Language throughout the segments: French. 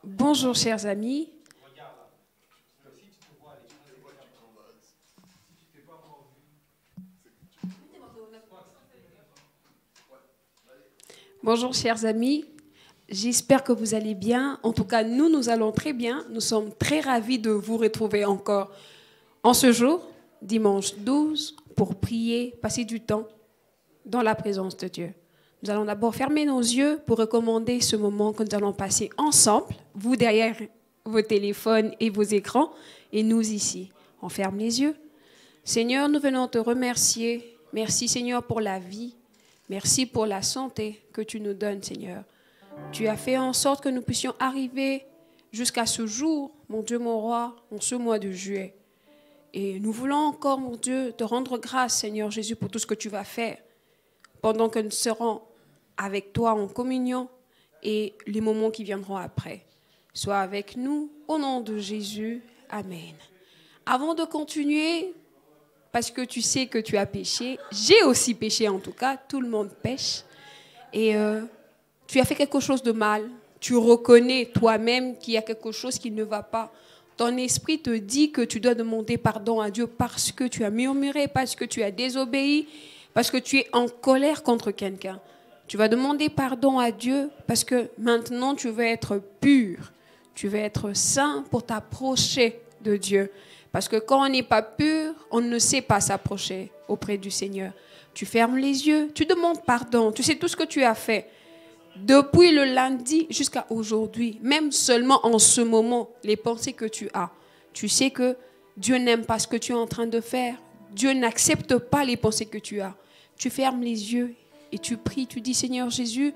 Bonjour chers amis. Bonjour chers amis. J'espère que vous allez bien. En tout cas, nous allons très bien. Nous sommes très ravis de vous retrouver encore en ce jour, dimanche 12, pour prier, passer du temps dans la présence de Dieu. Nous allons d'abord fermer nos yeux pour recommander ce moment que nous allons passer ensemble, vous derrière vos téléphones et vos écrans, et nous ici. On ferme les yeux. Seigneur, nous venons te remercier. Merci Seigneur pour la vie. Merci pour la santé que tu nous donnes, Seigneur. Tu as fait en sorte que nous puissions arriver jusqu'à ce jour, mon Dieu, mon roi, en ce mois de juillet. Et nous voulons encore, mon Dieu, te rendre grâce, Seigneur Jésus, pour tout ce que tu vas faire pendant que nous serons avec toi en communion et les moments qui viendront après. Sois avec nous, au nom de Jésus. Amen. Avant de continuer, parce que tu sais que tu as péché, j'ai aussi péché en tout cas, tout le monde pêche, et tu as fait quelque chose de mal, tu reconnais toi-même qu'il y a quelque chose qui ne va pas. Ton esprit te dit que tu dois demander pardon à Dieu parce que tu as murmuré, parce que tu as désobéi, parce que tu es en colère contre quelqu'un. Tu vas demander pardon à Dieu parce que maintenant tu veux être pur, tu veux être saint pour t'approcher de Dieu. Parce que quand on n'est pas pur, on ne sait pas s'approcher auprès du Seigneur. Tu fermes les yeux, tu demandes pardon, tu sais tout ce que tu as fait. Depuis le lundi jusqu'à aujourd'hui, même seulement en ce moment, les pensées que tu as. Tu sais que Dieu n'aime pas ce que tu es en train de faire. Dieu n'accepte pas les pensées que tu as. Tu fermes les yeux et tu pries, tu dis Seigneur Jésus,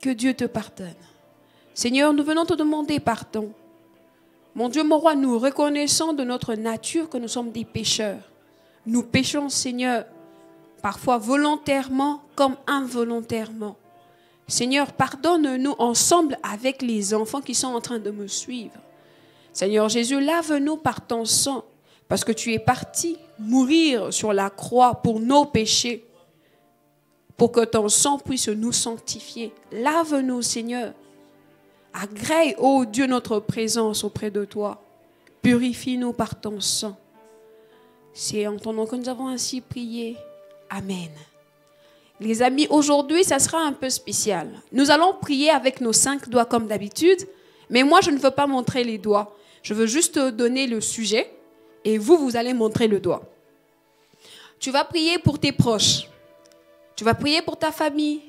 que Dieu te pardonne. Seigneur, nous venons te demander pardon. Mon Dieu, mon roi, nous reconnaissons de notre nature que nous sommes des pécheurs. Nous péchons, Seigneur, parfois volontairement comme involontairement. Seigneur, pardonne-nous ensemble avec les enfants qui sont en train de me suivre. Seigneur Jésus, lave-nous par ton sang, parce que tu es parti mourir sur la croix pour nos péchés, pour que ton sang puisse nous sanctifier. Lave-nous, Seigneur. Agrée, ô Dieu, notre présence auprès de toi. Purifie-nous par ton sang. C'est en ton nom que nous avons ainsi prié. Amen. Les amis, aujourd'hui, ça sera un peu spécial. Nous allons prier avec nos 5 doigts comme d'habitude, mais moi, je ne veux pas montrer les doigts. Je veux juste donner le sujet et vous allez montrer le doigt. Tu vas prier pour tes proches. Tu vas prier pour ta famille.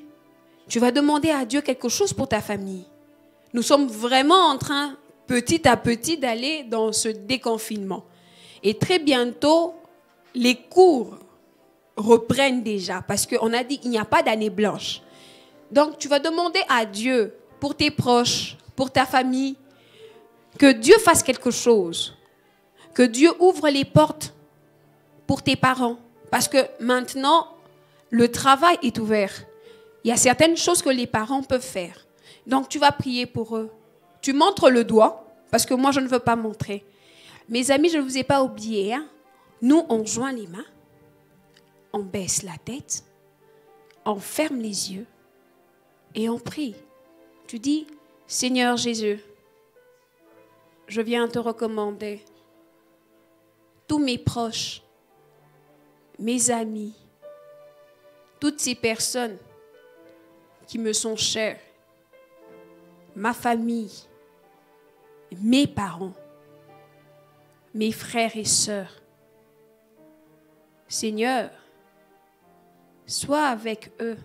Tu vas demander à Dieu quelque chose pour ta famille. Nous sommes vraiment en train, petit à petit, d'aller dans ce déconfinement. Et très bientôt, les cours reprennent déjà, parce qu'on a dit qu'il n'y a pas d'année blanche. Donc, tu vas demander à Dieu, pour tes proches, pour ta famille, que Dieu fasse quelque chose. Que Dieu ouvre les portes pour tes parents. Parce que maintenant, le travail est ouvert. Il y a certaines choses que les parents peuvent faire. Donc, tu vas prier pour eux. Tu montres le doigt, parce que moi, je ne veux pas montrer. Mes amis, je ne vous ai pas oublié. Hein? Nous, on joint les mains, on baisse la tête, on ferme les yeux et on prie. Tu dis, Seigneur Jésus, je viens te recommander tous mes proches, mes amis, toutes ces personnes qui me sont chères, ma famille, mes parents, mes frères et sœurs. Seigneur, sois avec eux.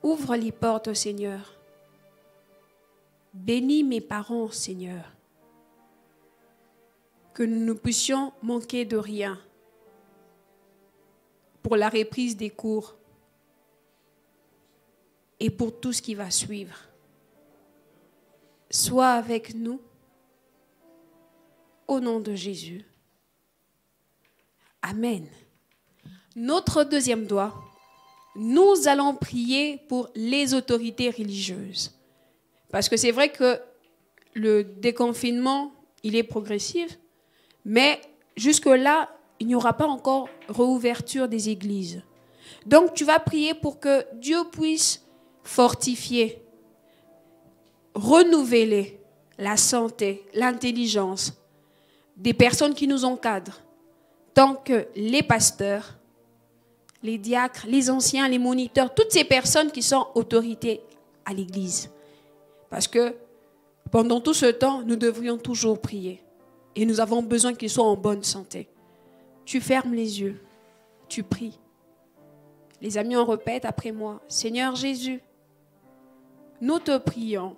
Ouvre les portes, Seigneur. Bénis mes parents, Seigneur. Que nous ne puissions manquer de rien pour la reprise des cours et pour tout ce qui va suivre. Sois avec nous, au nom de Jésus. Amen. Notre deuxième doigt, nous allons prier pour les autorités religieuses. Parce que c'est vrai que le déconfinement, il est progressif, mais jusque-là, il n'y aura pas encore réouverture des églises. Donc, tu vas prier pour que Dieu puisse fortifier, renouveler la santé, l'intelligence des personnes qui nous encadrent, tant que les pasteurs, les diacres, les anciens, les moniteurs, toutes ces personnes qui sont autorités à l'Église. Parce que pendant tout ce temps, nous devrions toujours prier. Et nous avons besoin qu'ils soient en bonne santé. Tu fermes les yeux, tu pries. Les amis, on répète après moi. Seigneur Jésus, nous te prions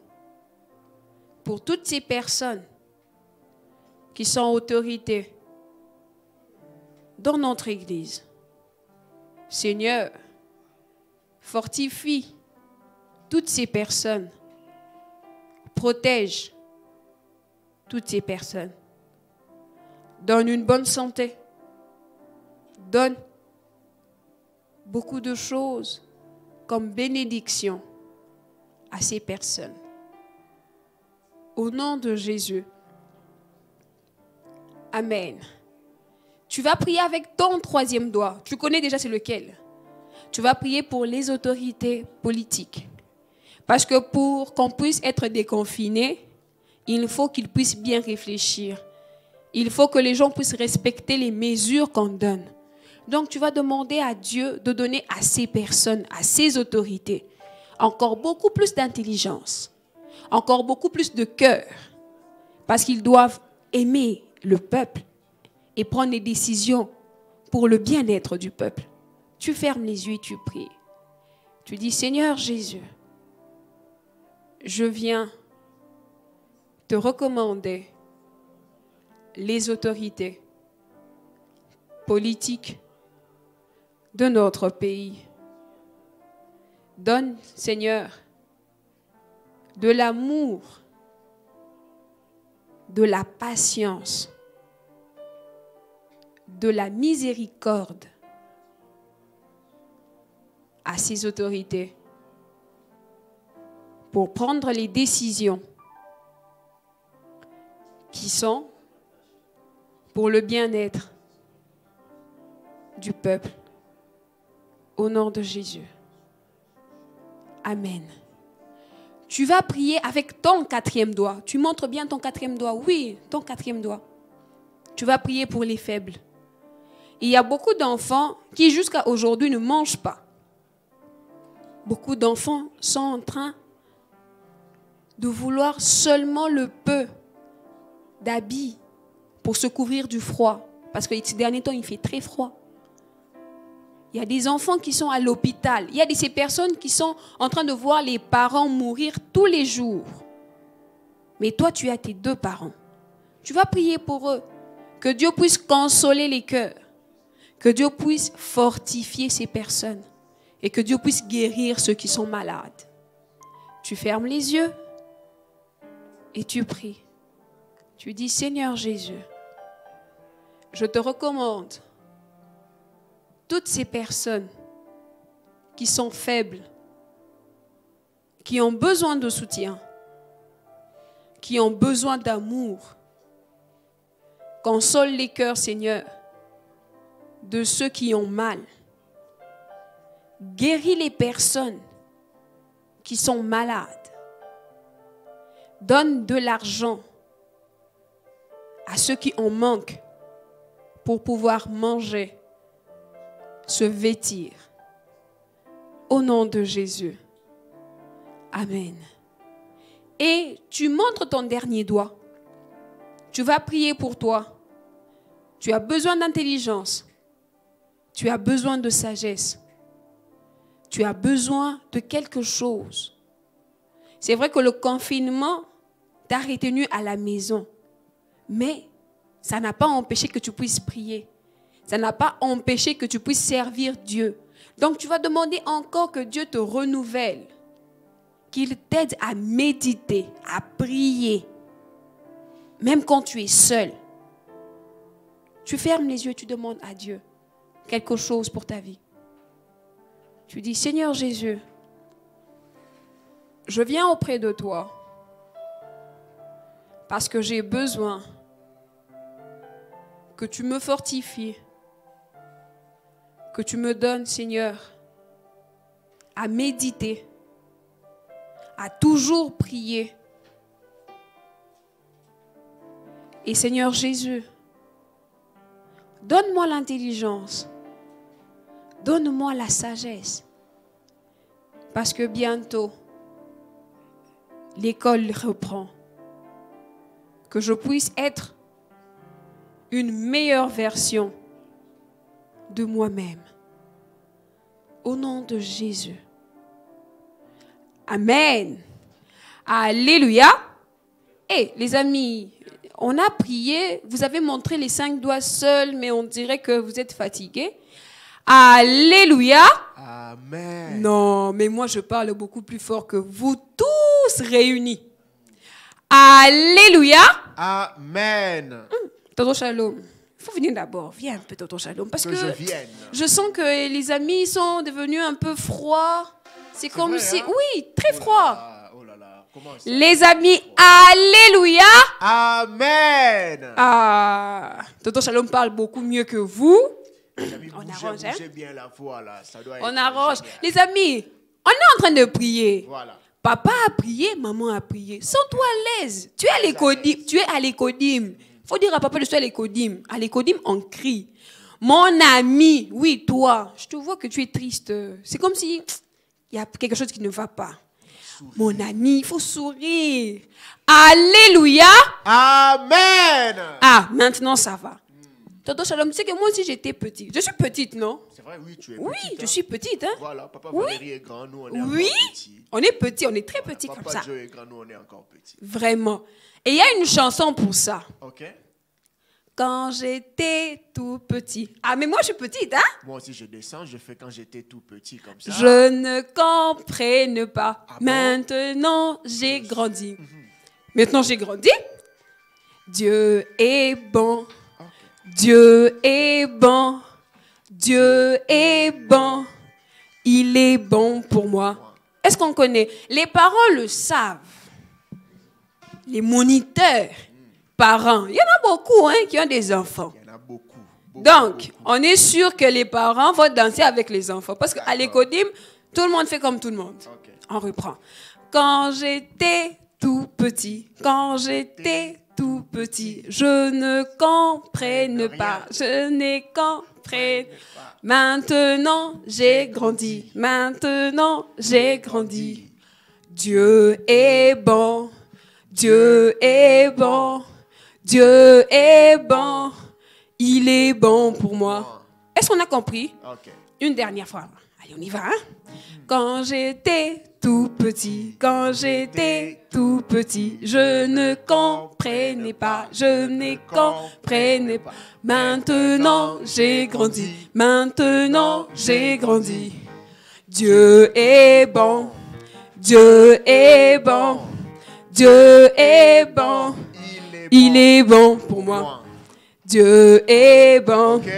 pour toutes ces personnes qui sont autorités dans notre Église. Seigneur, fortifie toutes ces personnes. Protège toutes ces personnes. Donne une bonne santé. Donne beaucoup de choses comme bénédiction à ces personnes. Au nom de Jésus. Amen. Tu vas prier avec ton troisième doigt. Tu connais déjà c'est lequel. Tu vas prier pour les autorités politiques. Parce que pour qu'on puisse être déconfiné, il faut qu'ils puissent bien réfléchir. Il faut que les gens puissent respecter les mesures qu'on donne. Donc tu vas demander à Dieu de donner à ces personnes, à ces autorités, encore beaucoup plus d'intelligence, encore beaucoup plus de cœur. Parce qu'ils doivent aimer le peuple et prendre des décisions pour le bien-être du peuple. Tu fermes les yeux et tu pries. Tu dis, Seigneur Jésus, je viens te recommander les autorités politiques de notre pays. Donne, Seigneur, de l'amour, de la patience, de la miséricorde à ces autorités pour prendre les décisions qui sont pour le bien-être du peuple. Au nom de Jésus. Amen. Tu vas prier avec ton quatrième doigt. Tu montres bien ton quatrième doigt. Oui, ton quatrième doigt. Tu vas prier pour les faibles. Il y a beaucoup d'enfants qui jusqu'à aujourd'hui ne mangent pas. Beaucoup d'enfants sont en train de vouloir seulement le peu d'habits pour se couvrir du froid. Parce que ces derniers temps, il fait très froid. Il y a des enfants qui sont à l'hôpital. Il y a ces personnes qui sont en train de voir les parents mourir tous les jours. Mais toi, tu as tes deux parents. Tu vas prier pour eux. Que Dieu puisse consoler les cœurs. Que Dieu puisse fortifier ces personnes. Et que Dieu puisse guérir ceux qui sont malades. Tu fermes les yeux et tu pries. Tu dis, Seigneur Jésus, je te recommande toutes ces personnes qui sont faibles, qui ont besoin de soutien, qui ont besoin d'amour. Console les cœurs, Seigneur, de ceux qui ont mal. Guéris les personnes qui sont malades. Donne de l'argent à ceux qui en manquent pour pouvoir manger, se vêtir. Au nom de Jésus. Amen. Et tu montres ton dernier doigt. Tu vas prier pour toi. Tu as besoin d'intelligence. Tu as besoin de sagesse. Tu as besoin de quelque chose. C'est vrai que le confinement t'a retenu à la maison. Mais ça n'a pas empêché que tu puisses prier. Ça n'a pas empêché que tu puisses servir Dieu. Donc tu vas demander encore que Dieu te renouvelle. Qu'il t'aide à méditer, à prier. Même quand tu es seul. Tu fermes les yeux et tu demandes à Dieu quelque chose pour ta vie. Tu dis, Seigneur Jésus, je viens auprès de toi parce que j'ai besoin que tu me fortifies, que tu me donnes, Seigneur, à méditer, à toujours prier Et Seigneur Jésus, donne-moi l'intelligence. Donne-moi la sagesse. Parce que bientôt, l'école reprend. Que je puisse être une meilleure version de moi-même. Au nom de Jésus. Amen. Alléluia. Et les amis, on a prié. Vous avez montré les 5 doigts seuls, mais on dirait que vous êtes fatigués. Alléluia. Amen. Non, mais moi je parle beaucoup plus fort que vous tous réunis. Alléluia. Amen. Tonton Shalom, il faut venir d'abord. Viens un peu, Tonton Shalom. Parce que je vienne. je sens que les amis sont devenus un peu froids. C'est comme vrai, si... hein? Oui, très froid. Oh là là. Comment ça? Les amis, alléluia. Amen. Ah, Tonton Shalom parle beaucoup mieux que vous. On arrange, hein? bougez bien la voix là. Ça doit On être arrange. génial. Les amis, on est en train de prier. Voilà. Papa a prié, maman a prié. Sens-toi à l'aise. Tu es à l'écodim. Tu es à l'écodim. Il faut dire à papa, je suis à l'écodim. À l'écodim, on crie. Mon ami, oui, toi, je te vois que tu es triste. C'est comme si il y a quelque chose qui ne va pas. Mon ami, il faut sourire. Alléluia. Amen. Ah, maintenant ça va. Tonton Shalom, tu sais que moi aussi j'étais petite. Je suis petite, non? C'est vrai, oui, tu es Oui, petite, je hein? suis petite. Hein? Voilà, papa Oui. Valérie est grand, nous on est Oui, encore petits. on est petit, on est très Voilà, petit comme papa ça. Joe est grand, nous on est encore petits. Vraiment. Et il y a une chanson pour ça. Ok. Quand j'étais tout petit. Ah, mais moi je suis petite, hein? Moi aussi je descends, je fais quand j'étais tout petit comme ça. Je ne comprenne pas. Ah bon? Maintenant j'ai grandi. Maintenant j'ai grandi. Dieu est bon. Ok. Dieu est bon. Dieu est bon. Il est bon pour moi. Est-ce qu'on connaît? Les parents le savent. Les moniteurs, parents. Il y en a beaucoup hein, qui ont des enfants. Il y en a beaucoup. Donc, on est sûr que les parents vont danser avec les enfants. Parce qu'à l'écodim, tout le monde fait comme tout le monde. Ok. On reprend. Quand j'étais tout petit, quand j'étais tout petit, je ne comprenais pas, je ne comprenais pas. Maintenant, j'ai grandi, maintenant, j'ai grandi. Dieu est bon, Dieu est bon, Dieu est bon, il est bon pour moi. Est-ce qu'on a compris? Ok. Une dernière fois. Allez, on y va. Hein? Quand j'étais tout petit, quand j'étais tout petit, je ne comprenais pas, je ne comprenais pas. Maintenant, j'ai grandi, maintenant, j'ai grandi. Dieu est bon, Dieu est bon, Dieu est bon, il est bon pour moi. Dieu est bon, Ok.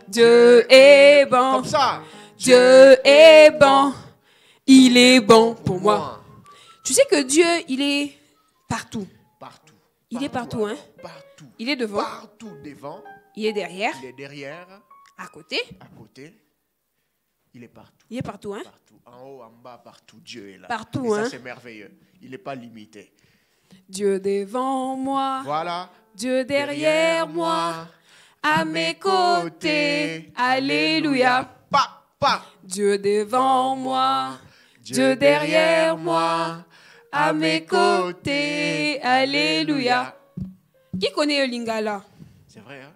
Dieu est bon. Comme ça. Dieu est bon, il est bon pour moi. Tu sais que Dieu, il est partout. Partout. Il est partout, hein? Partout. Il est devant, Partout devant. il est derrière, Il est derrière. à côté, À côté. Il est partout. il est partout, hein? Partout. En haut, en bas, partout. Dieu est là. Partout, Et ça, hein? c'est merveilleux. Il n'est pas limité. Dieu devant moi, Voilà. Dieu derrière moi, à mes côtés, alléluia. Pa. Dieu devant moi, Dieu derrière moi, à mes côtés, alléluia. Qui connaît le lingala? C'est vrai, hein?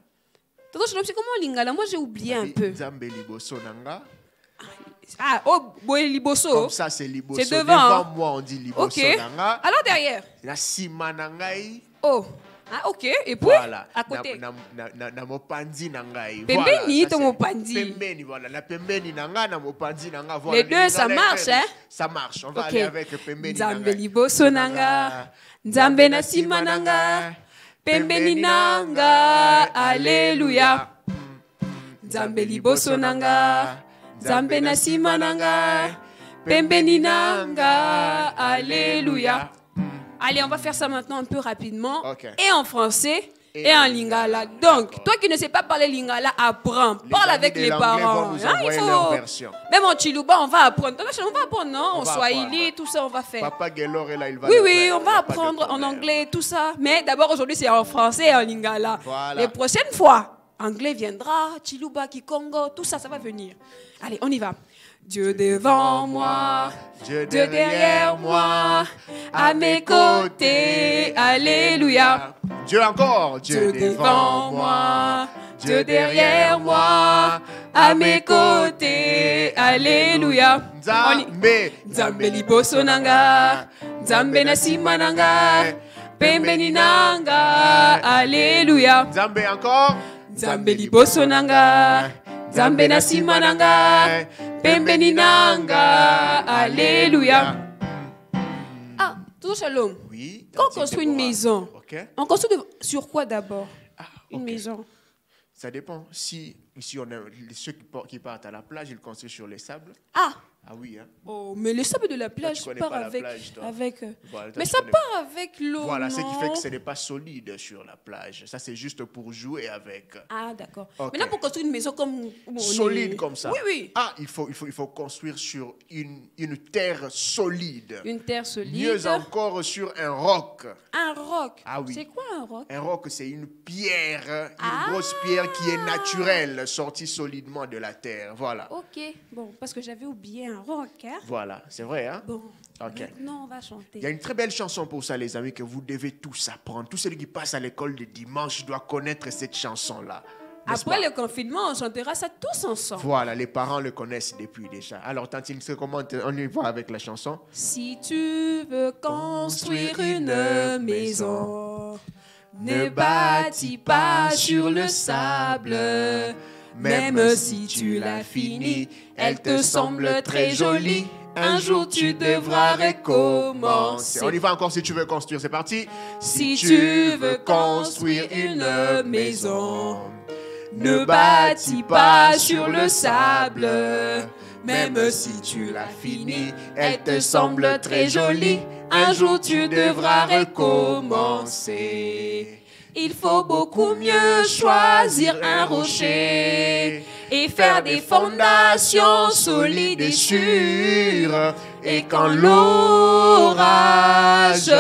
Tonton Shalom, c'est comment le lingala? Moi, j'ai oublié un peu. Nzambe liboso nanga. Ah, oh, boy liboso. Comme ça, c'est liboso. C'est devant, hein? moi, on dit liboso Ok. nanga. Alors derrière. La sima nangai. Oh. Ah, ok. Et puis, Voilà. à côté. Na mopandi nangai. Pembeni, Voilà, to ça, mopandi. c'est Pembeni, voilà. La pembeni nanga, na mopandi nanga. Voilà. Les deux, ça Lingala marche, est hein? Ça marche. On va Ok. aller avec pembeni Nzambe nanga. liboso nanga. Nzambe na sima nanga. Pembeni nanga. Alléluia. Nzambe liboso nanga. Nzambe na sima nanga. Pembeni nanga. Alléluia. Allez, on va faire ça maintenant un peu rapidement. Ok. Et en français et en lingala. Donc, toi qui ne sais pas parler lingala, apprends. Parle avec les parents. Vont nous envoyer leur version. Même en Chiluba, on va apprendre. On va apprendre, non? On En va Swahili, apprendre. tout ça, on va faire. Papa Gelor est là, il va Oui, le oui, faire. on Il y va a pas de apprendre en problème. anglais, tout ça. Mais d'abord, aujourd'hui, c'est en français et en lingala. Voilà. Les prochaines fois, anglais viendra, Chiluba, Kikongo, tout ça, ça va venir. Allez, on y va. Dieu devant moi, Dieu Dieu derrière moi, à mes côtés, alléluia. Dieu encore, Dieu devant moi, Dieu derrière moi, à mes côtés, alléluia. Nzambe, Nzambe liboso nanga, Nzambe na sima nanga, pembeni nanga, alléluia. Nzambe encore. Nzambe liboso nanga, Nzambe na sima nanga, pembeni nanga, alléluia. Ah, tout shalom. Oui. Quand on construit une maison, Ok. on construit sur quoi d'abord? Une ok. maison. Ça dépend. Si ici on a ceux qui partent à la plage, ils construisent sur les sables. Ah, Ah oui, hein. oh, mais le sable de la plage connais part pas la avec, plage, toi. avec. Voilà, toi, Mais tu ça connais part avec l'eau. Voilà, ce qui fait non? que ce n'est pas solide sur la plage. Ça, c'est juste pour jouer avec. Ah, d'accord. Ok. Maintenant, pour construire une maison comme on Solide est- comme ça. Oui, oui. Ah, il faut construire sur une terre solide. Une terre solide. Mieux encore sur un roc. Un roc. Ah oui. C'est quoi un roc? Un roc, c'est une pierre, une Ah. grosse pierre qui est naturelle, sortie solidement de la terre. Voilà. Ok. Bon, parce que j'avais oublié un roc. Hein? Voilà, c'est vrai, hein? Bon. Ok. Maintenant, on va chanter. Il y a une très belle chanson pour ça, les amis, que vous devez tous apprendre. Tout celui qui passe à l'école de dimanche doit connaître cette chanson-là. N'est-ce Après pas? le confinement, on chantera ça tous ensemble. Voilà, les parents le connaissent depuis déjà. Alors, Tantine, comment on y va avec la chanson? Si tu veux construire une maison, ne bâtis pas sur le sable. Même si tu l'as finie, elle te semble très jolie. Un jour tu devras recommencer. On y va encore si tu veux construire, c'est parti. Si tu veux construire une maison, ne bâtis pas sur le sable. Même si tu l'as finie, elle te semble très jolie. Un jour tu devras recommencer. Il faut beaucoup mieux choisir un rocher et faire des fondations solides et sûres. Et quand l'orage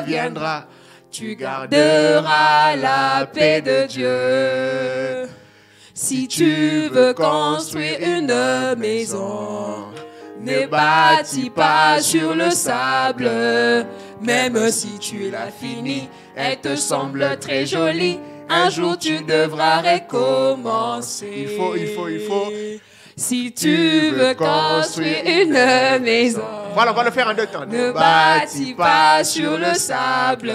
viendra, tu garderas la paix de Dieu. Si tu veux construire une maison, ne bâtis pas sur le sable. Même si tu l'as finie, elle te semble très jolie. Un jour tu devras recommencer. Il faut. Si tu veux construire une maison, Voilà, on va le faire en deux temps. ne bâtis pas sur le sable.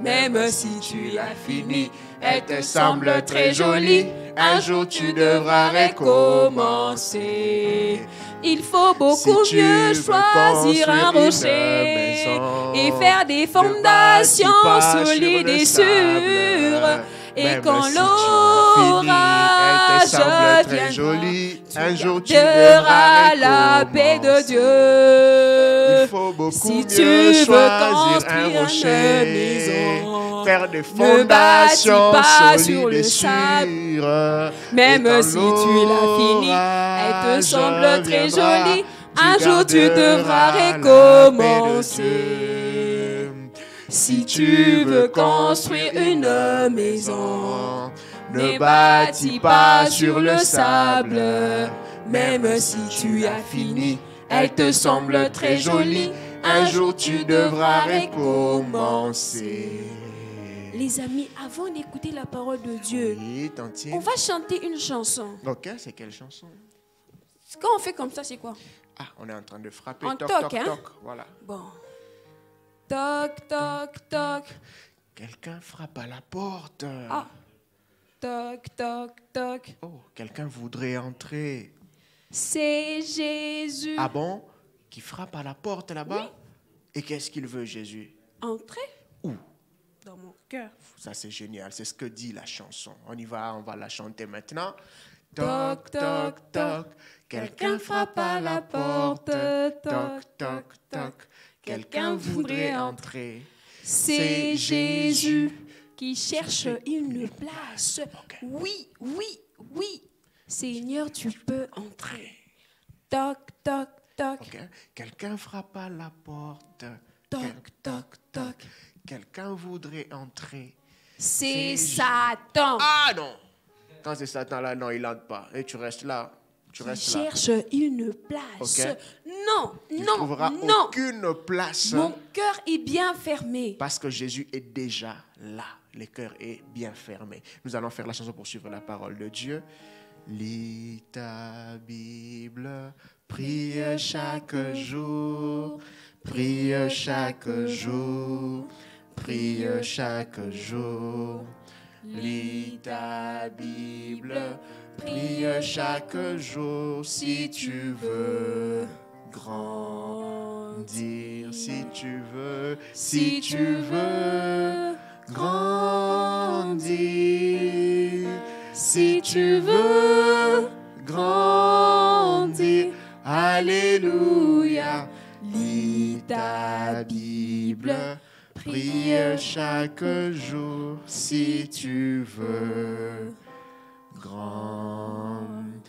Même si tu l'as fini, elle te semble très jolie. Un jour tu devras recommencer. Il faut beaucoup Si tu mieux veux choisir un construire une rocher maison, et faire des ne fondations bâtis pas solides sur le et sable. sûres. Et Même quand si tu l'as fini, elle te semble l'orage très viendra, jolie. Un jour tu garderas devras la paix de recommencer. Dieu. Il faut beaucoup Si mieux tu veux choisir construire un une rocher, maison, faire des ne bâtis fondations pas sur solides le et sable. sûres. Même Et quand si tu l'as fini, elle te semble très viendra, jolie. Un jour tu devras garderas la paix de recommencer. Dieu. Si tu veux construire une maison, ne bâtis pas sur le sable. Même si tu as fini, elle te semble très jolie. Un jour tu devras recommencer. Les amis, avant d'écouter la parole de Dieu, Oui, Tantine. on va chanter une chanson. Ok, c'est quelle chanson? Quand on fait comme ça, c'est quoi? Ah, on est en train de frapper. On Toc, toque, toc, hein? toc. Voilà. Bon. Toc, toc, toc. Quelqu'un frappe à la porte. Ah. Toc, toc, toc. Oh, quelqu'un voudrait entrer. C'est Jésus. Ah bon? Qui frappe à la porte là-bas? Oui. Et qu'est-ce qu'il veut, Jésus? Entrer Où? dans mon cœur. Ça, c'est génial. C'est ce que dit la chanson. On y va, on va la chanter maintenant. Toc, toc, toc. Quelqu'un frappe à la porte. Toc, toc, toc. Quelqu'un voudrait entrer. C'est Jésus. qui cherche une place. Ok. Oui, oui, oui. Seigneur, tu peux entrer. Toc, toc, toc. Ok. Quelqu'un frappe à la porte. Toc, toc, toc. Quelqu'un voudrait entrer. C'est C'est Satan Ah non! Quand c'est Satan là, non, il n'entre pas. Et tu restes là. Tu qui restes là. cherche une place. Ok. Non, Tu ne non, trouveras non. aucune place. Mon cœur est bien fermé. Parce que Jésus est déjà là. Le cœur est bien fermé. Nous allons faire la chanson pour suivre la parole de Dieu. Lis ta Bible, prie chaque jour, prie chaque jour, prie chaque jour. Lis ta Bible, prie chaque jour si tu veux grandir, si tu veux grandir, si tu veux grandir, alléluia. Lis ta Bible, prie chaque jour si tu veux grandir.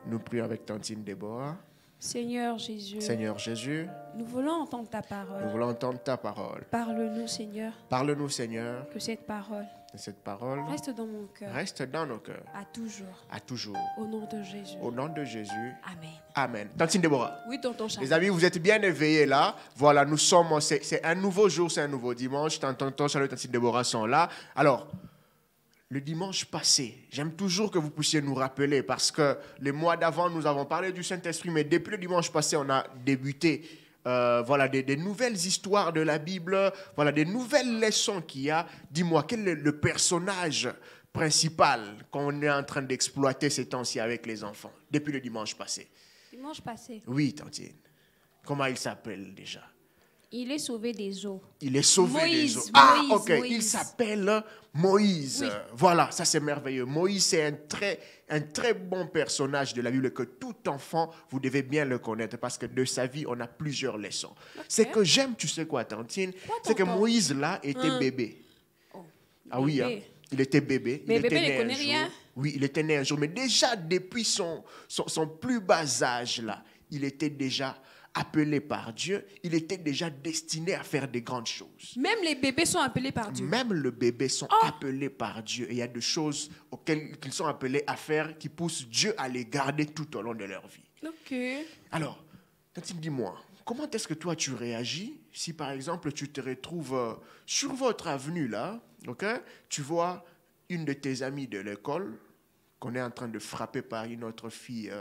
Nous prions avec Tantine Déborah. Seigneur Jésus, Seigneur Jésus, nous voulons entendre ta nous parole. voulons entendre ta parole. Parle-nous, Seigneur, Parle-nous, Seigneur, que cette parole de cette parole. reste dans mon cœur Reste dans nos cœurs, à toujours. à toujours. Au nom de Jésus. Au nom de Jésus. Amen. Amen. Tantine Déborah. Oui, tonton Charles. Les amis, vous êtes bien éveillés là. Voilà, nous sommes, c'est un nouveau jour, c'est un nouveau dimanche. Tonton Charles et Tantine Déborah sont là. Alors, le dimanche passé, j'aime toujours que vous puissiez nous rappeler parce que les mois d'avant, nous avons parlé du Saint-Esprit, mais depuis le dimanche passé, on a débuté voilà, des nouvelles histoires de la Bible, voilà, des nouvelles leçons qu'il y a. Dis-moi, quel est le personnage principal qu'on est en train d'exploiter ces temps-ci avec les enfants, depuis le dimanche passé? Dimanche passé, Oui, Tantine. Comment il s'appelle déjà? il est sauvé des eaux. Il est sauvé Moïse, des eaux. Ah, Moïse, ok. Moïse. Il s'appelle Moïse. Oui. Voilà, ça c'est merveilleux. Moïse, c'est un très bon personnage de la Bible que tout enfant, vous devez bien le connaître parce que de sa vie, on a plusieurs leçons. C'est que j'aime, tu sais quoi, Tantine? Quoi, C'est que tonton? Moïse, là, était bébé. Oh, Ah oui, bébé. hein. Il était bébé. Mais il bébé était ne né un connaît jour. rien. Oui, il était né un jour. Mais déjà, depuis son plus bas âge, là, il était déjà appelé par Dieu. Il était déjà destiné à faire des grandes choses. Même les bébés sont appelés par Dieu. Même les bébés sont appelés par Dieu. Et il y a des choses auxquelles ils sont appelés à faire qui poussent Dieu à les garder tout au long de leur vie. Ok. Alors, Tantine, dis-moi, comment est-ce que toi tu réagis si par exemple tu te retrouves sur votre avenue là, ok? Tu vois une de tes amies de l'école qu'on est en train de frapper par une autre fille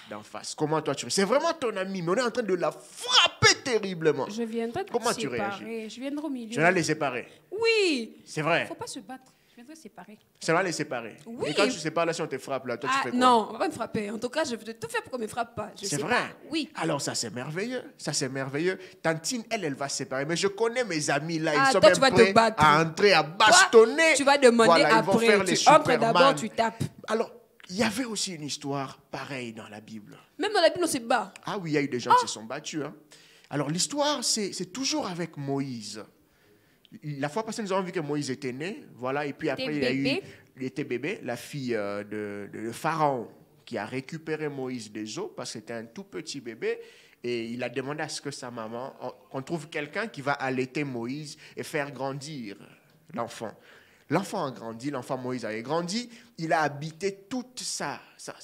d'en face. Comment toi tu réagis? C'est vraiment ton amie, mais on est en train de la frapper terriblement. Je viendrai te Comment tu séparer. réagis? Je viendrai au milieu. Tu vas les séparer. Oui. C'est vrai. Il ne faut pas se battre. Je viendrai séparer. Ça va les séparer. Oui. Et quand tu sépares là, si on te frappe là, toi tu Ah fais quoi? non, on va pas me frapper. En tout cas, je vais tout faire pour qu'on ne me frappe pas. Je C'est sépare. vrai. Oui. Alors ça c'est merveilleux. Ça c'est merveilleux. Tantine, elle va se séparer. Mais je connais mes amis là, Ah, ils sont toi, même tu vas te prêts battre. à entrer, à Toi, bastonner. tu vas demander Voilà, ils vont après. faire les Tu entres Superman. d'abord, tu tapes. Alors, il y avait aussi une histoire pareille dans la Bible. Même dans la Bible, on se bat. Ah oui, il y a eu des gens qui se sont battus. Hein. Alors l'histoire, c'est toujours avec Moïse. La fois passée, nous avons vu que Moïse était né. Voilà, et puis après, il était bébé. La fille de Pharaon qui a récupéré Moïse des eaux parce que c'était un tout petit bébé. Et il a demandé à ce que sa maman, qu'on trouve quelqu'un qui va allaiter Moïse et faire grandir l'enfant. L'enfant a grandi, l'enfant Moïse a grandi. Il a habité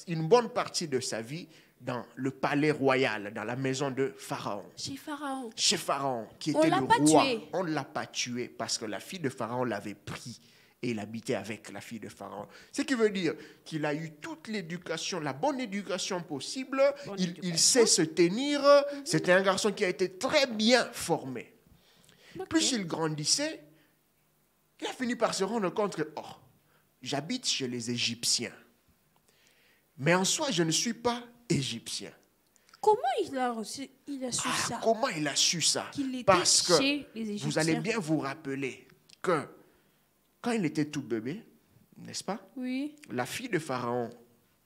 une bonne partie de sa vie dans le palais royal, dans la maison de Pharaon. Chez Pharaon. Chez Pharaon, qui On était l'a le pas roi. tué. On ne l'a pas tué parce que la fille de Pharaon l'avait pris et il habitait avec la fille de Pharaon. Ce qui veut dire qu'il a eu toute l'éducation, la bonne éducation possible. Il sait se tenir. C'était un garçon qui a été très bien formé. Ok. Plus il grandissait, il a fini par se rendre compte que j'habite chez les Égyptiens. Mais en soi, je ne suis pas égyptien. Comment il a su ça? Comment il a su ça? Qu'il était Parce que chez les Égyptiens. vous allez bien vous rappeler que quand il était tout bébé, n'est-ce pas? Oui. La fille de Pharaon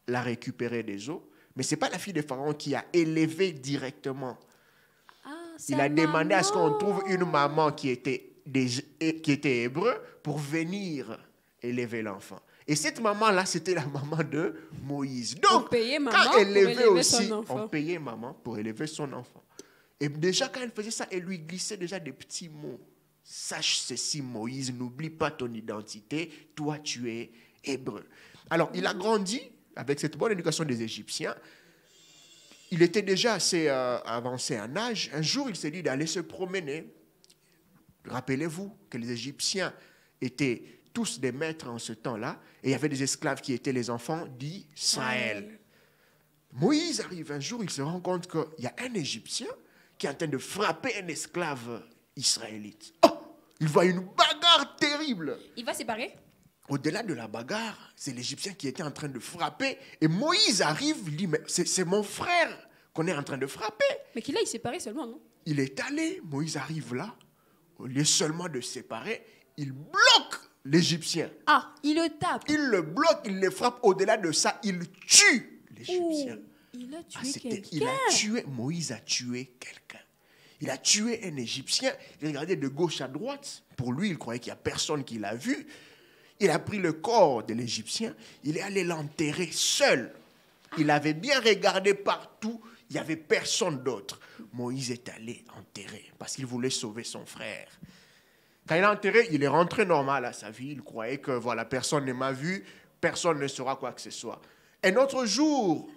l'a récupéré des eaux, mais ce n'est pas la fille de Pharaon qui a élevé directement. Ah, Il a demandé à ce qu'on trouve une maman qui était qui étaient hébreux pour venir élever l'enfant. Et cette maman-là, c'était la maman de Moïse. Donc, quand elle élevait aussi, on payait maman pour élever son enfant. Et déjà, quand elle faisait ça, elle lui glissait déjà des petits mots. Sache ceci, Moïse, n'oublie pas ton identité. Toi, tu es hébreu. Alors, il a grandi avec cette bonne éducation des Égyptiens. Il était déjà assez avancé en âge. Un jour, il s'est dit d'aller se promener. Rappelez-vous que les Égyptiens étaient tous des maîtres en ce temps-là, et il y avait des esclaves qui étaient les enfants d'Israël. Moïse arrive un jour, il se rend compte qu'il y a un Égyptien qui est en train de frapper un esclave israélite. Oh, il voit une bagarre terrible. Il va séparer. Au-delà de la bagarre, c'est l'Égyptien qui était en train de frapper, et Moïse arrive, il dit, mais c'est mon frère qu'on est en train de frapper. Mais qu'il aille séparer seulement, non? Il est allé, Moïse arrive là, au lieu seulement de séparer, il bloque l'Égyptien. Ah, il le tape. Il le bloque, il le frappe. Au-delà de ça, il tue l'Égyptien. Il a tué quelqu'un. Moïse a tué quelqu'un. Il a tué un Égyptien. Il regardait de gauche à droite. Pour lui, il croyait qu'il n'y a personne qui l'a vu. Il a pris le corps de l'Égyptien. Il est allé l'enterrer seul. Il avait bien regardé partout. Il n'y avait personne d'autre. Moïse est allé enterrer parce qu'il voulait sauver son frère. Quand il a enterré, il est rentré normal à sa vie. Il croyait que voilà, personne ne m'a vu, personne ne saura quoi que ce soit. Un autre jour,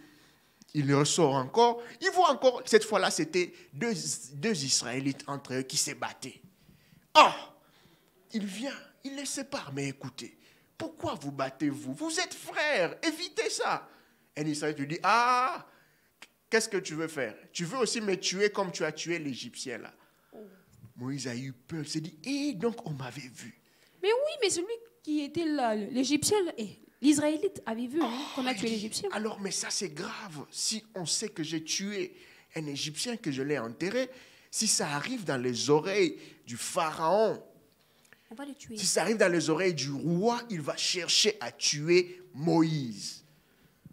il ressort encore. Il voit encore, cette fois-là, c'était deux Israélites entre eux qui se battaient. Ah, il vient, il les sépare. Mais écoutez, pourquoi vous battez-vous? Vous êtes frères, évitez ça. Un Israélite lui dit, ah, qu'est-ce que tu veux faire? Tu veux aussi me tuer comme tu as tué l'Égyptien là? Moïse a eu peur, il s'est dit, et donc on m'avait vu. Mais oui, mais celui qui était là, l'Égyptien, l'Israélite avait vu qu'on a tué l'Égyptien. Alors, mais ça c'est grave. Si on sait que j'ai tué un Égyptien, que je l'ai enterré, si ça arrive dans les oreilles du pharaon, on va le tuer. Si ça arrive dans les oreilles du roi, il va chercher à tuer Moïse.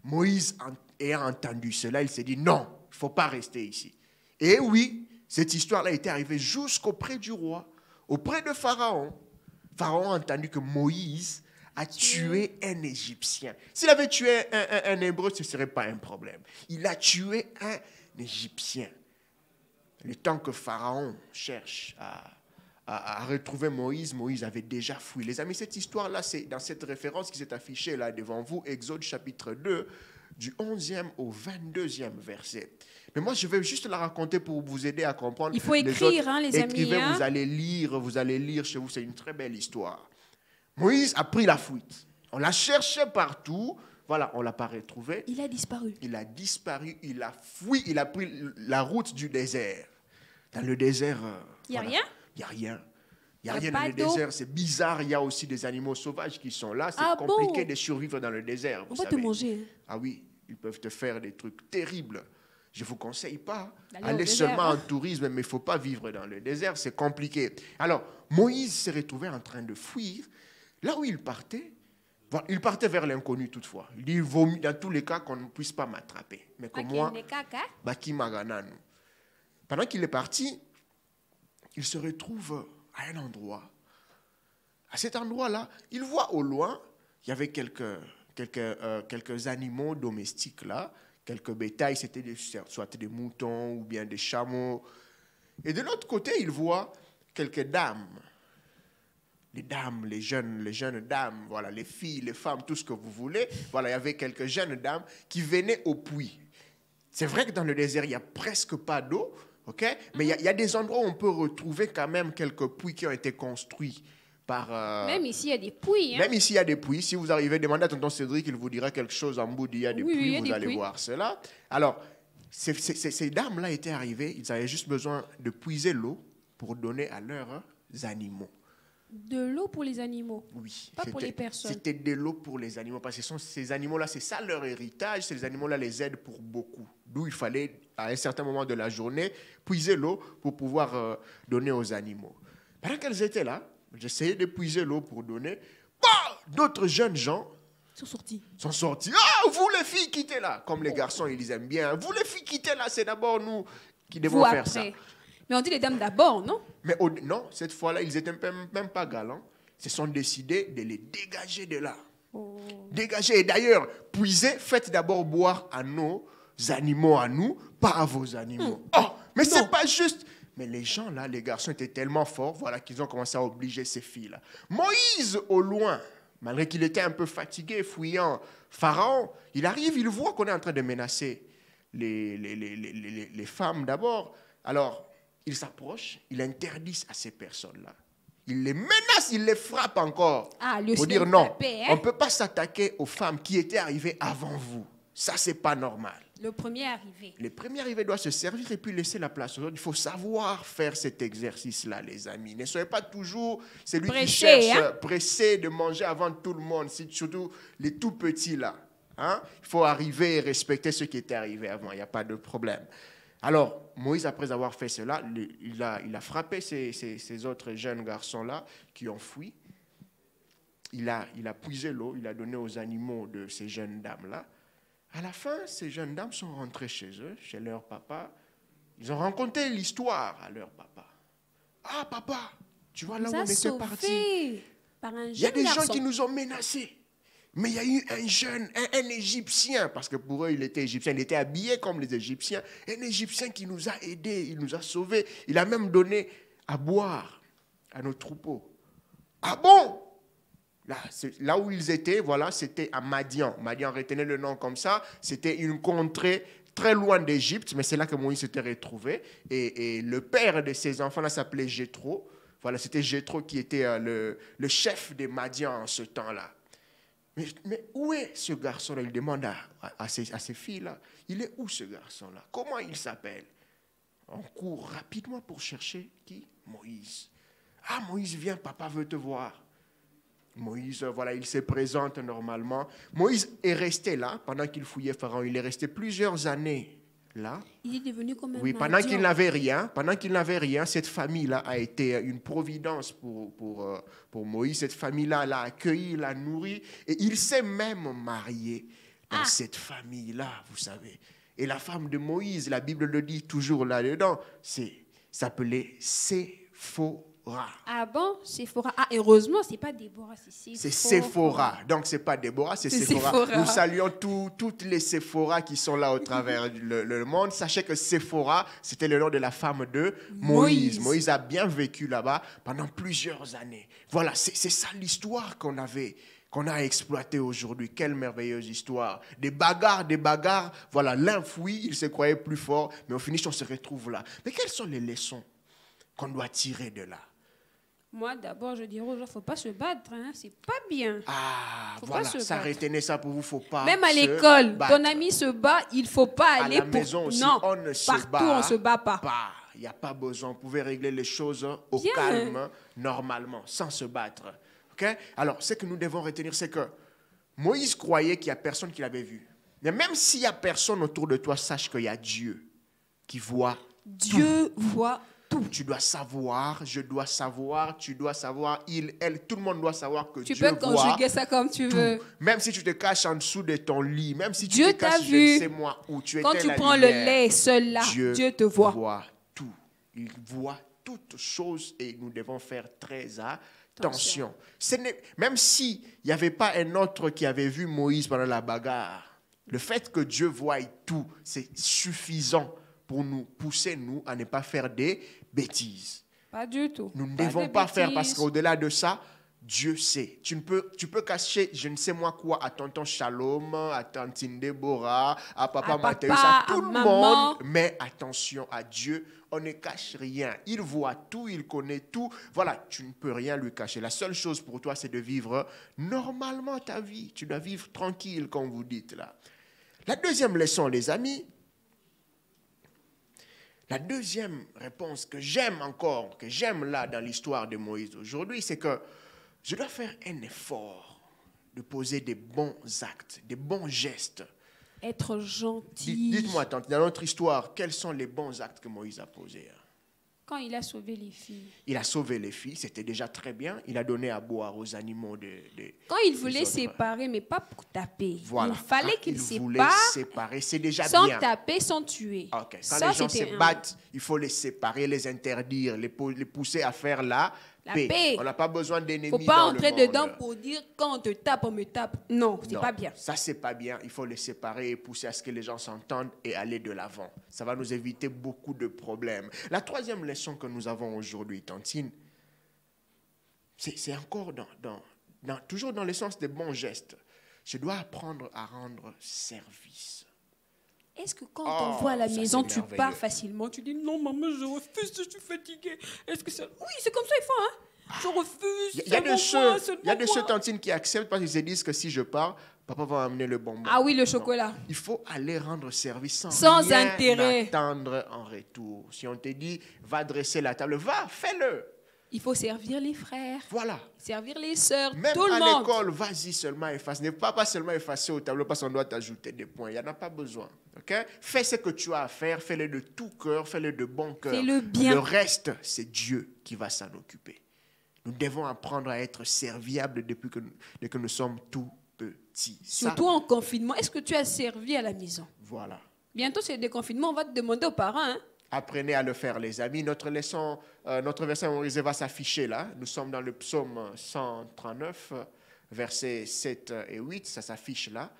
Moïse, ayant entendu cela, il s'est dit, non, il ne faut pas rester ici. Et oui, cette histoire-là était arrivée jusqu'auprès du roi, auprès de Pharaon. Pharaon a entendu que Moïse a tué un Égyptien. S'il avait tué un Hébreu, ce ne serait pas un problème. Il a tué un Égyptien. Le temps que Pharaon cherche à retrouver Moïse, Moïse avait déjà fui. Les amis, cette histoire-là, c'est dans cette référence qui s'est affichée là devant vous, Exode chapitre 2, du 11e au 22e verset. Mais moi, je vais juste la raconter pour vous aider à comprendre. Il faut écrire, les amis. Écrivez, vous allez lire chez vous. C'est une très belle histoire. Moïse a pris la fuite. On l'a cherché partout. Voilà, on ne l'a pas retrouvé. Il a disparu. Il a disparu, il a fui, il a pris la route du désert. Dans le désert, il n'y a rien? Il n'y a rien. Il n'y a rien dans le désert, c'est bizarre. Il y a aussi des animaux sauvages qui sont là. C'est compliqué de survivre dans le désert. On va te manger. Ah oui, ils peuvent te faire des trucs terribles. Je ne vous conseille pas. Allez seulement en tourisme, mais il ne faut pas vivre dans le désert, c'est compliqué. Alors, Moïse s'est retrouvé en train de fuir. Là où il partait vers l'inconnu toutefois. Il dit, il vaut mieux dans tous les cas qu'on ne puisse pas m'attraper. Mais comme moi, Baki Magananu. Pendant qu'il est parti, il se retrouve à un endroit. À cet endroit-là, il voit au loin, il y avait quelques animaux domestiques là, quelques bétails, c'était soit des moutons ou bien des chameaux. Et de l'autre côté, il voit quelques dames. Les dames, les jeunes dames, voilà, les filles, les femmes, tout ce que vous voulez. Voilà, il y avait quelques jeunes dames qui venaient au puits. C'est vrai que dans le désert, il n'y a presque pas d'eau, okay? Mais il y a des endroits où on peut retrouver quand même quelques puits qui ont été construits par... Même ici, il y a des puits. Même ici, il y a des puits. Si vous arrivez, demandez à tonton Cédric, il vous dira quelque chose en bout d'il y a des puits, vous allez voir cela. Alors, ces dames-là étaient arrivées, ils avaient juste besoin de puiser l'eau pour donner à leurs animaux. De l'eau pour les animaux? Oui. Pas pour les personnes. C'était de l'eau pour les animaux, parce que ces animaux-là, c'est ça leur héritage, ces animaux-là les aident pour beaucoup. D'où il fallait, à un certain moment de la journée, puiser l'eau pour pouvoir donner aux animaux. Pendant qu'elles étaient là, j'essayais de puiser l'eau pour donner, d'autres jeunes gens sont sortis. Ah, vous les filles quittez là, comme les garçons, ils aiment bien. Vous les filles quittez là, c'est d'abord nous qui devons faire ça. Mais on dit les dames d'abord, non? Mais non, cette fois-là, ils n'étaient même pas galants. Ils se sont décidés de les dégager de là. Oh. Dégager. Et d'ailleurs, puiser, faites d'abord boire à nos animaux, à nous, pas à vos animaux. Oh, mais c'est pas juste. Mais les gens là, les garçons étaient tellement forts, voilà, qu'ils ont commencé à obliger ces filles-là. Moïse, au loin, malgré qu'il était un peu fatigué, fouillant Pharaon, il arrive, il voit qu'on est en train de menacer les femmes d'abord. Alors, il s'approche, il interdit à ces personnes-là. Il les menace, il les frappe encore. Pour dire non, on ne peut pas s'attaquer aux femmes qui étaient arrivées avant vous. Ça, ce n'est pas normal. Le premier arrivé. Le premier arrivé doit se servir et puis laisser la place aux autres. Il faut savoir faire cet exercice-là, les amis. Ne soyez pas toujours celui qui cherche pressé de manger avant tout le monde, surtout les tout petits là. Hein? Il faut arriver et respecter ceux qui étaient arrivés avant. Il n'y a pas de problème. Alors, Moïse, après avoir fait cela, il a frappé ces autres jeunes garçons-là qui ont fui. Il a puisé l'eau, il a donné aux animaux de ces jeunes dames-là. À la fin, ces jeunes dames sont rentrées chez eux, chez leur papa. Ils ont raconté l'histoire à leur papa. Ah, papa, tu vois là où on était partis. Il y a des gens qui nous ont menacés. Mais il y a eu un jeune, un Égyptien, parce que pour eux, il était Égyptien, il était habillé comme les Égyptiens, un Égyptien qui nous a aidés, il nous a sauvés. Il a même donné à boire à nos troupeaux. Ah bon? Là où ils étaient, voilà, c'était à Madian. Madian, retenez le nom comme ça, c'était une contrée très loin d'Égypte, mais c'est là que Moïse s'était retrouvé. Et le père de ces enfants-là s'appelait Jéthro. Voilà, c'était Jéthro qui était le chef des Madians en ce temps-là. Mais où est ce garçon-là? Il demande à ces filles-là. Il est où ce garçon-là? Comment il s'appelle? On court rapidement pour chercher qui? Moïse. Ah, Moïse, viens, papa veut te voir. Moïse, voilà, il se présente normalement. Moïse est resté là pendant qu'il fouillait Pharaon. Il est resté plusieurs années là. Il est devenu comme un pendant qu'il n'avait rien, cette famille-là a été une providence pour Moïse. Cette famille-là l'a accueilli, l'a nourri. Et il s'est même marié dans cette famille-là, vous savez. Et la femme de Moïse, la Bible le dit toujours là-dedans, s'appelait Séphora. Ah bon? Séphora. Ah, heureusement, ce n'est pas Déborah, c'est Séphora. C'est Séphora. Donc, ce n'est pas Déborah, c'est Séphora. Nous saluons toutes les Séphora qui sont là au travers le monde. Sachez que Séphora, c'était le nom de la femme de Moïse. Moïse a bien vécu là-bas pendant plusieurs années. Voilà, c'est ça l'histoire qu'on a exploitée aujourd'hui. Quelle merveilleuse histoire. Des bagarres. Voilà, l'un fuit, il se croyait plus fort, mais au finish, on se retrouve là. Mais quelles sont les leçons qu'on doit tirer de là? Moi, d'abord, je dirais aux gens, il ne faut pas se battre, hein, c'est pas bien. Ah, voilà, ça retenez ça pour vous, il ne faut pas même à l'école, ton ami se bat, il ne faut pas aller à la maison aussi, non, on ne se partout, bat on ne se bat pas. Il n'y a pas besoin, vous pouvez régler les choses au calme, normalement, sans se battre. Okay? Alors, ce que nous devons retenir, c'est que Moïse croyait qu'il n'y a personne qui l'avait vu. Mais même s'il n'y a personne autour de toi, sache qu'il y a Dieu qui voit Dieu voit tout. Tu dois savoir, je dois savoir, tu dois savoir, il, elle, tout le monde doit savoir que Dieu voit. Tu peux conjuguer ça comme tu veux. Même si tu te caches en dessous de ton lit, même si tu Dieu te caches, je ne sais moi où, tu quand étais tu la prends lumière, le lait seul là, Dieu te voit. Voit tout. Il voit toutes choses et nous devons faire très attention. Même s'il n'y avait pas un autre qui avait vu Moïse pendant la bagarre, le fait que Dieu voie tout, c'est suffisant pour nous pousser, nous, à ne pas faire des bêtises. Pas du tout. Nous ne devons pas faire parce qu'au-delà de ça, Dieu sait. Tu peux cacher je ne sais moi quoi à tonton Shalom, à tantine Déborah, à papa Mathéus, à tout le monde. Mais attention à Dieu, on ne cache rien. Il voit tout, il connaît tout. Voilà, tu ne peux rien lui cacher. La seule chose pour toi, c'est de vivre normalement ta vie. Tu dois vivre tranquille, comme vous dites là. La deuxième leçon, les amis, la deuxième réponse que j'aime encore, que j'aime là dans l'histoire de Moïse aujourd'hui, c'est que je dois faire un effort de poser des bons actes, des bons gestes. Être gentil. Dites-moi, tante, dans notre histoire, quels sont les bons actes que Moïse a posés? Quand il a sauvé les filles. Il a sauvé les filles, c'était déjà très bien. Il a donné à boire aux animaux Quand il voulait séparer, mais pas pour taper. Voilà. Il fallait qu'il séparer, c'est déjà sans bien. Sans taper, sans tuer. Okay. Quand les gens se battent, il faut les séparer, les interdire, les pousser à faire la paix. On n'a pas besoin d'ennemis dans le monde. Il ne faut pas entrer dedans pour dire quand on te tape, on me tape. Non, c'est pas bien. Ça, c'est pas bien. Il faut les séparer et pousser à ce que les gens s'entendent et aller de l'avant. Ça va nous éviter beaucoup de problèmes. La troisième leçon que nous avons aujourd'hui, Tantine, c'est encore toujours dans le sens des bons gestes. Je dois apprendre à rendre service. Est-ce que quand on voit à la maison, tu pars facilement, tu dis non, maman, je refuse, je suis fatiguée. Est-ce que c'est... Oui, c'est comme ça, il faut, hein. Je refuse. Il y a des ceux, Tantine, qui acceptent parce qu'ils se disent que si je pars, papa va amener le bonbon. Ah oui, le chocolat. Non. Il faut aller rendre service sans rien intérêt. Attendre en retour. Si on te dit, va dresser la table, va, fais-le. Il faut servir les frères. Voilà. Servir les sœurs, même tout le monde. Même à l'école, vas-y seulement efface. Ne pas seulement effacer au tableau parce qu'on doit t'ajouter des points. Il n'y en a pas besoin. Okay? Fais ce que tu as à faire. Fais-le de tout cœur. Fais-le de bon cœur. Fais-le bien. Le reste, c'est Dieu qui va s'en occuper. Nous devons apprendre à être serviables dès que nous sommes tout petits. Surtout en confinement. Est-ce que tu as servi à la maison? Voilà. Bientôt, c'est le déconfinement. On va te demander aux parents, hein? Apprenez à le faire, les amis. Notre verset mémorisé va s'afficher là. Nous sommes dans le psaume 139, versets 7 et 8. Ça s'affiche là.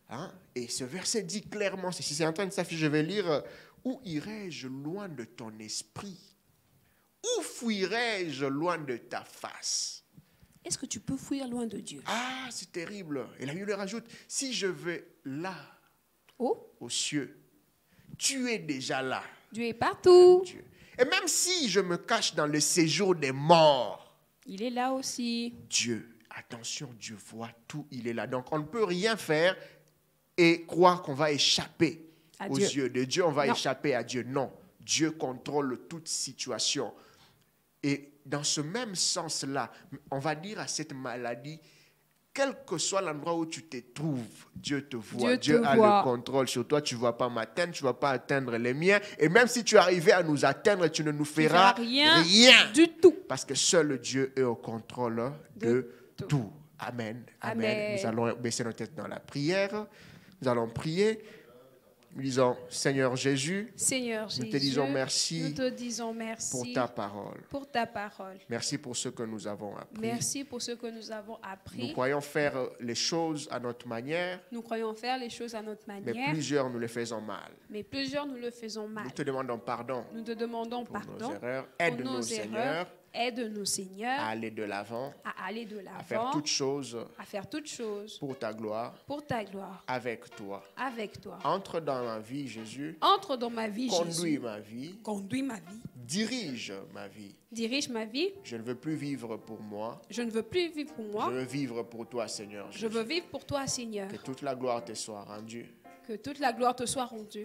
Hein? Et ce verset dit clairement, si c'est en train de s'afficher, je vais lire, « Où irai-je loin de ton esprit? Où fuirai-je loin de ta face ?» Est-ce que tu peux fuir loin de Dieu? Ah, c'est terrible. Et là, il le rajoute, « Si je vais là, aux cieux, tu es déjà là. » Dieu est partout. Dieu. Et même si je me cache dans le séjour des morts, il est là aussi. Dieu, attention, Dieu voit tout, il est là. Donc on ne peut rien faire et croire qu'on va échapper aux yeux de Dieu, on va échapper à Dieu. Non, Dieu contrôle toute situation. Et dans ce même sens-là, on va dire à cette maladie, quel que soit l'endroit où tu te trouves, Dieu te voit. Dieu a le contrôle sur toi. Tu ne vas pas m'atteindre, tu ne vas pas atteindre les miens. Et même si tu arrivais à nous atteindre, tu ne nous feras rien du tout. Parce que seul Dieu est au contrôle de tout. Amen. Amen. Nous allons baisser nos têtes dans la prière. Nous allons prier. Nous disons, Seigneur Jésus, nous te disons merci, pour ta parole. Merci pour ce que nous avons appris. Merci pour ce que nous avons appris. Nous croyons faire les choses à notre manière. Mais plusieurs nous le faisons mal. Nous te demandons pardon. Pour nos erreurs. Aide-nous, Seigneur. Aide-nous, Seigneur, à aller de l'avant, à faire toutes choses, pour ta gloire, avec toi. Entre dans ma vie, Jésus. Conduis ma vie. Dirige ma vie. Je ne veux plus vivre pour moi. Je veux vivre pour toi, Seigneur. Que toute la gloire te soit rendue.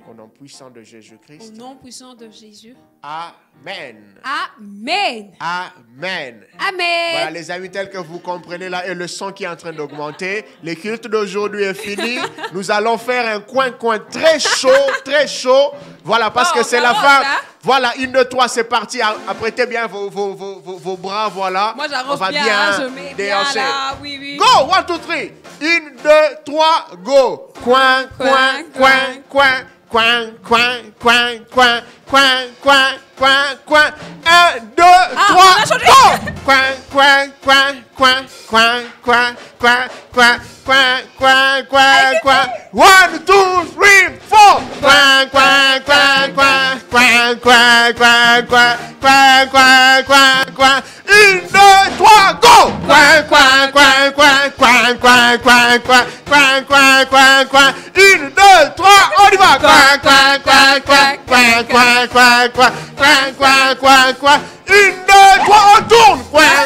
Au nom puissant de Jésus-Christ. Amen. Voilà les amis, tel que vous comprenez là, et le son qui est en train d'augmenter. Le culte d'aujourd'hui est fini. Nous allons faire un coin très chaud. Voilà, parce que c'est la fin. Voilà, 1, 2, 3, c'est parti. Apprêtez bien vos bras, voilà. Moi, j'arrose bien, je mets bien là. Oui. Go, 1, 2, 3. 1, 2, 3, go. Coin. 1, 2, 3, go. 1, 2, 3, on y va. 1, 2, 3, on tourne. 1, 2,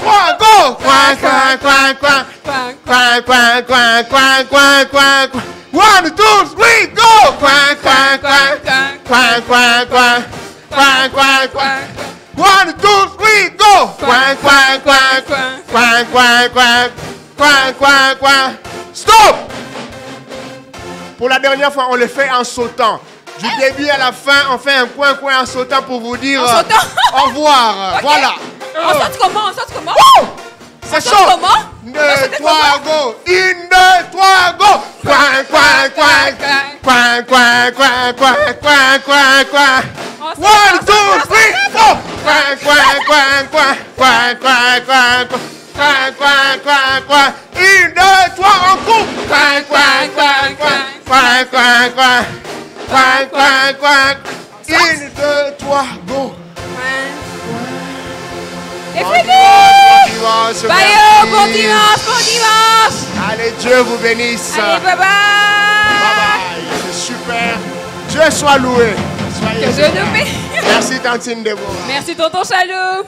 3, go. 1, 2, 3, go. 1, 2, 3, go. Stop. Pour la dernière fois, on le fait en sautant. Du début à la fin, on fait un coin en sautant pour vous dire au revoir. Okay. Voilà. On saute comment? On saute comment? C'est chaud. Comment? 1, 2, 3, go. 1, 2, 3, go. Coin, coin, coin. Coin, coin, coin, coin, coin, coin, coin. 1, 2, 3, 4. Coin, coin, coin, coin. Coin, coin, coin, coin. Coin, coin, coin, coin. 1, 2, 3, on coupe. Coin, coin, coin, coin. Coin, coin, coin. Coin, coin, coin. 1, 2, 3, go. C'est fini! Bon dimanche! Allez, Dieu vous bénisse. Allez, bye bye! Bye bye, c'est super. Dieu soit loué. Soyez Merci, Tantine Déborah. Merci, tonton Chalou.